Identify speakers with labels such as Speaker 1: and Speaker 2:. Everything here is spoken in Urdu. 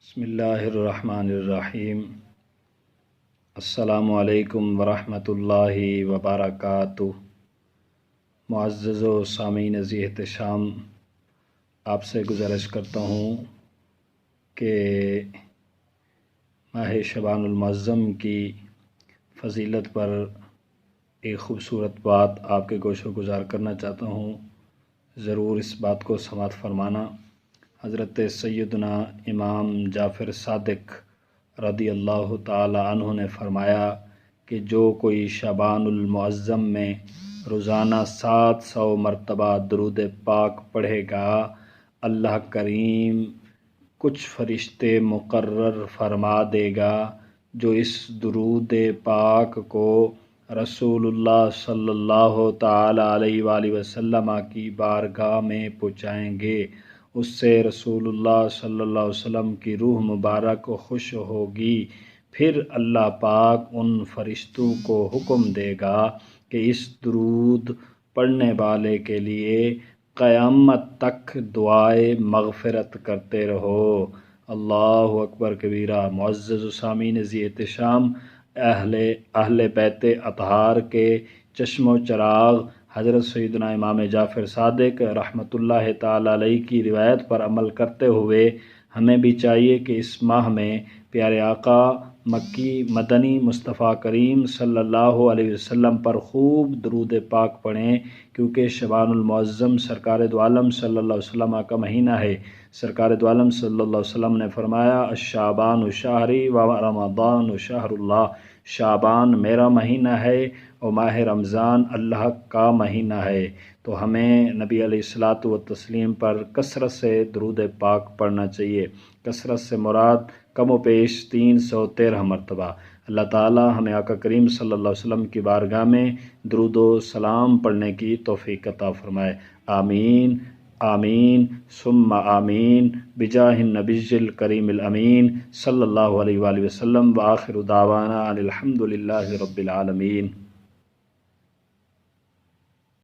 Speaker 1: بسم اللہ الرحمن الرحیم۔ السلام علیکم ورحمۃ اللہ وبرکاتہ۔ معزز و سامعین ذی احتشام، آپ سے گزارش کرتا ہوں کہ ماہ شعبان المعظم کی فضیلت پر ایک خوبصورت بات آپ کے گوش و گزار کرنا چاہتا ہوں، ضرور اس بات کو سماعت فرمانا۔ حضرت سیدنا امام جعفر صادق رضی اللہ تعالی عنہ نے فرمایا کہ جو کوئی شعبان المعظم میں روزانہ 700 مرتبہ درود پاک پڑھے گا، اللہ کریم کچھ فرشتے مقرر فرما دے گا جو اس درود پاک کو رسول اللہ صلی اللہ تعالی علیہ وآلہ وسلم کی بارگاہ میں پہنچائیں گے۔ اس سے رسول اللہ صلی اللہ علیہ وسلم کی روح مبارک خوش ہوگی۔ پھر اللہ پاک ان فرشتوں کو حکم دے گا کہ اس درود پڑھنے والے کے لیے قیامت تک دعائے مغفرت کرتے رہو۔ اللہ اکبر کبیرہ۔ معزز سامعین ذی احتشام، اہل بیت اطہار کے چشم و چراغ حضرت سیدنا امام جعفر صادق رحمۃ اللہ تعالی علیہ کی روایت پر عمل کرتے ہوئے ہمیں بھی چاہیے کہ اس ماہ میں پیارے آقا مکی مدنی مصطفیٰ کریم صلی اللہ علیہ وسلم پر خوب درود پاک پڑھیں، کیونکہ شعبان المعظم سرکار دو عالم صلی اللہ علیہ وسلم کا مہینہ ہے۔ سرکار دو عالم صلی اللہ علیہ وسلم نے فرمایا، الشعبان شہری و رمضان شہر اللہ۔ شعبان میرا مہینہ ہے اور ماہ رمضان اللہ کا مہینہ ہے، تو ہمیں نبی علیہ الصلاۃ والتسلیم پر کثرت سے درود پاک پڑھنا چاہیے۔ کثرت سے مراد کم و بیش 313 مرتبہ۔ اللہ تعالی ہمیں آقا کریم صلی اللہ علیہ وسلم کی بارگاہ میں درود و سلام پڑھنے کی توفیق عطا فرمائے۔ آمین آمین ثم آمین بجاہ النبی الکریم الامین صلی اللہ علیہ وآلہ وسلم۔ وآخر دعوانا ان الحمد للہ رب العالمین۔